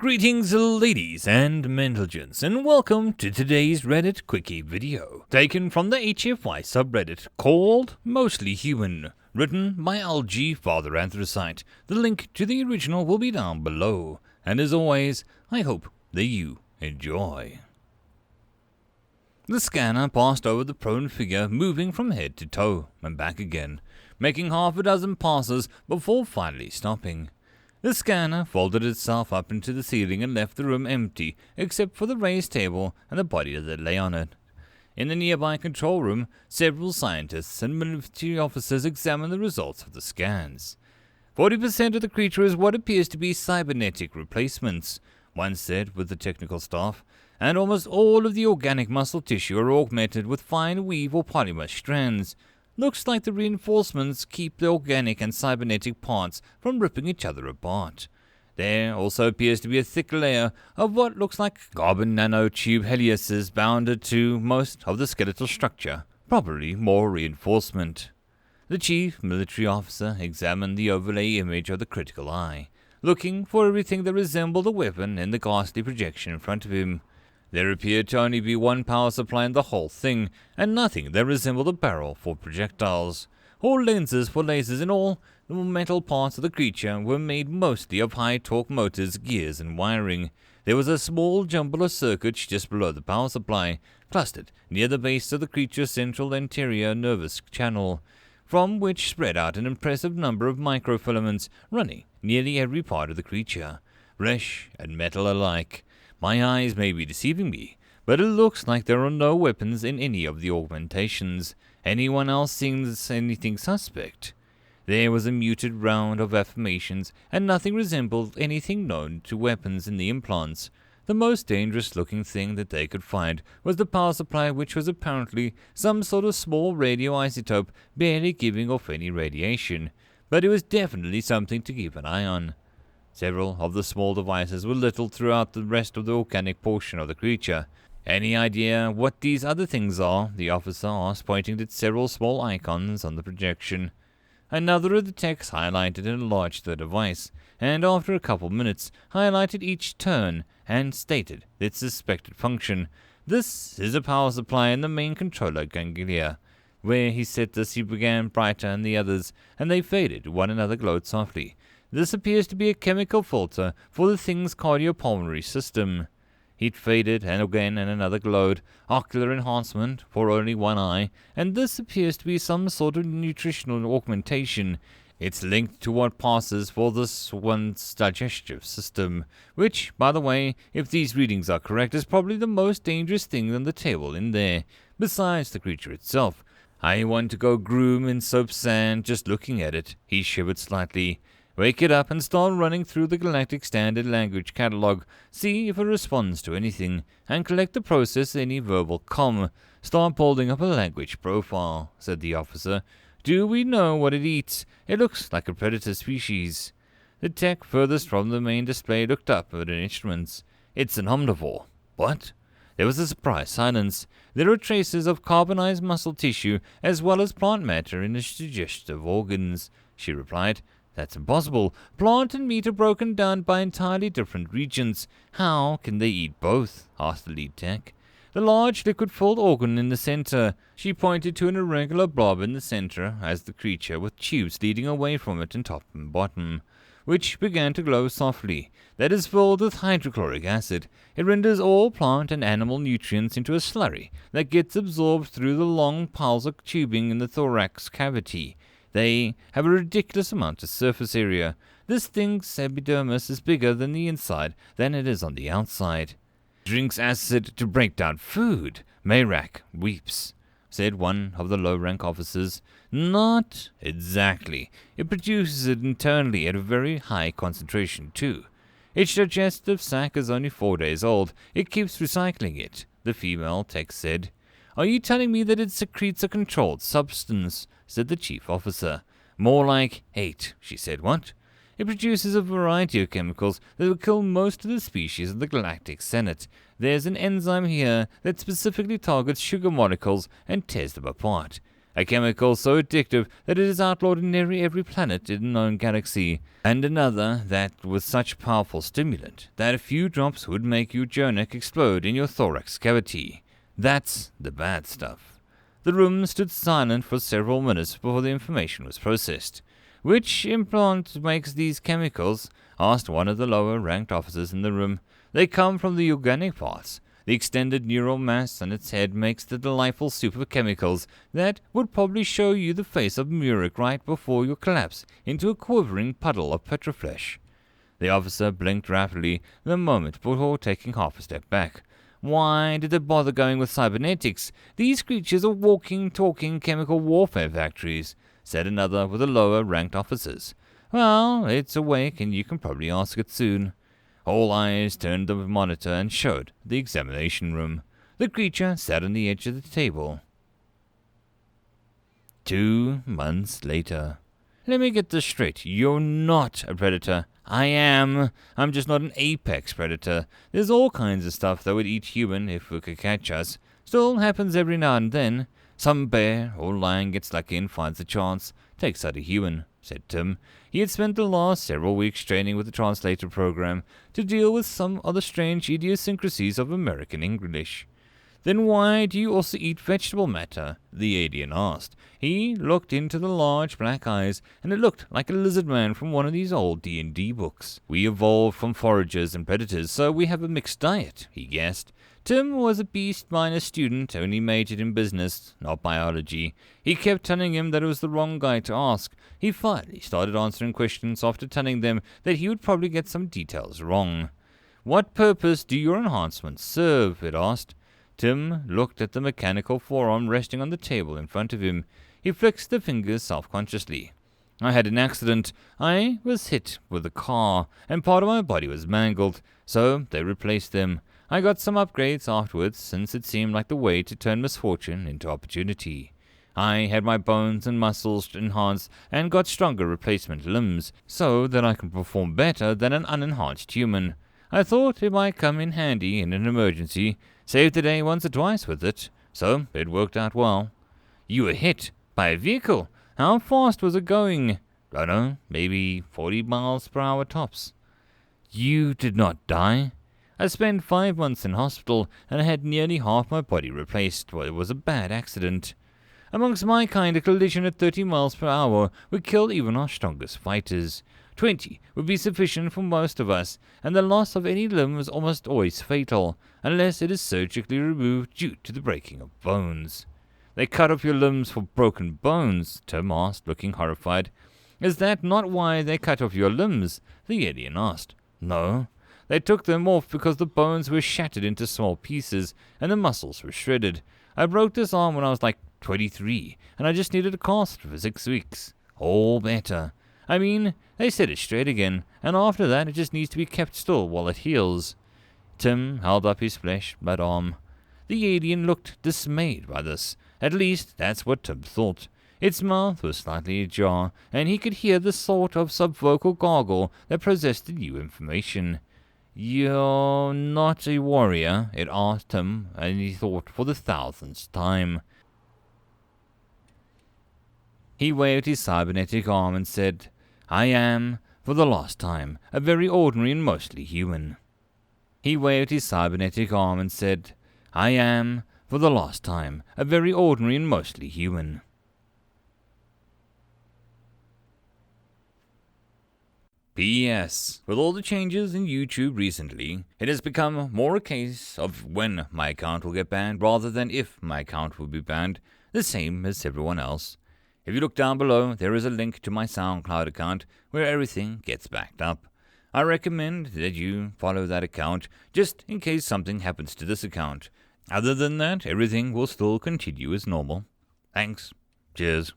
Greetings ladies and gents, and welcome to today's Reddit Quickie video, taken from the HFY subreddit called Mostly Human, written by LgFatherAnthrocite. The link to the original will be down below, and as always, I hope that you enjoy. The scanner passed over the prone figure, moving from head to toe and back again, making half a dozen passes before finally stopping. The scanner folded itself up into the ceiling and left the room empty, except for the raised table and the body that lay on it. In the nearby control room, several scientists and military officers examined the results of the scans. 40% of the creature is what appears to be cybernetic replacements, one said with the technical staff, and almost all of the organic muscle tissue are augmented with fine weave or polymer strands. Looks like the reinforcements keep the organic and cybernetic parts from ripping each other apart. There also appears to be a thick layer of what looks like carbon nanotube helices bounded to most of the skeletal structure, probably more reinforcement. The chief military officer examined the overlay image of the critical eye, looking for everything that resembled a weapon in the ghastly projection in front of him. There appeared to only be one power supply in the whole thing, and nothing that resembled a barrel for projectiles, or lenses for lasers. In all, the metal parts of the creature were made mostly of high-torque motors, gears, and wiring. There was a small jumble of circuits just below the power supply, clustered near the base of the creature's central anterior nervous channel, from which spread out an impressive number of microfilaments running nearly every part of the creature, flesh and metal alike. My eyes may be deceiving me, but it looks like there are no weapons in any of the augmentations. Anyone else seems anything suspect? There was a muted round of affirmations, and nothing resembled anything known to weapons in the implants. The most dangerous-looking thing that they could find was the power supply, which was apparently some sort of small radioisotope barely giving off any radiation, but it was definitely something to keep an eye on. Several of the small devices were littered throughout the rest of the organic portion of the creature. Any idea what these other things are? The officer asked, pointing at several small icons on the projection. Another of the techs highlighted and enlarged the device, and after a couple minutes, highlighted each turn and stated its suspected function. This is a power supply in the main controller ganglia. Where he said this, he began brighter than the others, and they faded. One another glowed softly. This appears to be a chemical filter for the thing's cardiopulmonary system. It faded, and again and another glowed. Ocular enhancement for only one eye, and this appears to be some sort of nutritional augmentation. It's linked to what passes for this one's digestive system, which, by the way, if these readings are correct, is probably the most dangerous thing on the table in there, besides the creature itself. I want to go groom in soap sand just looking at it. He shivered slightly. Wake it up and start running through the Galactic Standard Language Catalog, see if it responds to anything, and collect the process any verbal comm. Start building up a language profile, said the officer. Do we know what it eats? It looks like a predator species. The tech furthest from the main display looked up at an instruments. It's an omnivore. What? There was a surprised silence. There are traces of carbonized muscle tissue as well as plant matter in its digestive organs, she replied. That's impossible. Plant and meat are broken down by entirely different regions. How can they eat both? Asked the lead tech. The large liquid-filled organ in the center. She pointed to an irregular blob in the center as the creature with tubes leading away from it in top and bottom, which began to glow softly. That is filled with hydrochloric acid. It renders all plant and animal nutrients into a slurry that gets absorbed through the long piles of tubing in the thorax cavity. They have a ridiculous amount of surface area. This thing's epidermis is bigger than the inside than it is on the outside. Drinks acid to break down food. Mayrak weeps, said one of the low-rank officers. Not exactly. It produces it internally at a very high concentration, too. Its digestive sac is only 4 days old. It keeps recycling it, the female tech said. Are you telling me that it secretes a controlled substance? Said the chief officer. More like 8, she said. What? It produces a variety of chemicals that will kill most of the species of the Galactic Senate. There's an enzyme here that specifically targets sugar molecules and tears them apart. A chemical so addictive that it is outlawed in nearly every planet in the known galaxy, and another that was such powerful stimulant that a few drops would make your Jonik explode in your thorax cavity. That's the bad stuff. The room stood silent for several minutes before the information was processed. Which implant makes these chemicals? Asked one of the lower-ranked officers in the room. They come from the organic parts. The extended neural mass on its head makes the delightful soup of chemicals that would probably show you the face of Murik right before you collapse into a quivering puddle of petroflesh. The officer blinked rapidly the moment before taking half a step back. Why did they bother going with cybernetics? These creatures are walking, talking chemical warfare factories, said another of the lower-ranked officers. Well, it's awake and you can probably ask it soon. All eyes turned to the monitor and showed the examination room. The creature sat on the edge of the table. 2 months later. Let me get this straight. You're not a predator. I am. I'm just not an apex predator. There's all kinds of stuff that would eat human if it could catch us. Still happens every now and then. Some bear or lion gets lucky and finds a chance. Takes out a human, said Tim. He had spent the last several weeks training with the translator program to deal with some of the strange idiosyncrasies of American English. Then why do you also eat vegetable matter? The alien asked. He looked into the large black eyes, and it looked like a lizard man from one of these old D&D books. We evolved from foragers and predators, so we have a mixed diet, he guessed. Tim was a B- student, only majored in business, not biology. He kept telling him that it was the wrong guy to ask. He finally started answering questions after telling them that he would probably get some details wrong. What purpose do your enhancements serve? It asked. Tim looked at the mechanical forearm resting on the table in front of him. He flicked the fingers self-consciously. I had an accident. I was hit with a car, and part of my body was mangled, so they replaced them. I got some upgrades afterwards, since it seemed like the way to turn misfortune into opportunity. I had my bones and muscles enhanced and got stronger replacement limbs, so that I could perform better than an unenhanced human. I thought it might come in handy in an emergency. Saved the day once or twice with it, so it worked out well. You were hit by a vehicle. How fast was it going? I don't know, maybe 40 miles per hour tops. You did not die? I spent 5 months in hospital, and I had nearly half my body replaced. Well, it was a bad accident. Amongst my kind, a collision at 30 miles per hour would kill even our strongest fighters. 20 would be sufficient for most of us, and the loss of any limb is almost always fatal, unless it is surgically removed due to the breaking of bones. They cut off your limbs for broken bones, Tim asked, looking horrified. Is that not why they cut off your limbs? The alien asked. No. They took them off because the bones were shattered into small pieces, and the muscles were shredded. I broke this arm when I was like 23, and I just needed a cast for 6 weeks. All better. I mean, they set it straight again, and after that it just needs to be kept still while it heals. Tim held up his flesh-clad arm. The alien looked dismayed by this. At least, that's what Tim thought. Its mouth was slightly ajar, and he could hear the sort of subvocal gargle that possessed the new information. You're not a warrior, it asked him, and he thought for the 1000th time. He waved his cybernetic arm and said, I am, for the last time, a very ordinary and mostly human. He waved his cybernetic arm and said, I am, for the last time, a very ordinary and mostly human. P.S. With all the changes in YouTube recently, it has become more a case of when my account will get banned rather than if my account will be banned, the same as everyone else. If you look down below, there is a link to my SoundCloud account where everything gets backed up. I recommend that you follow that account just in case something happens to this account. Other than that, everything will still continue as normal. Thanks. Cheers.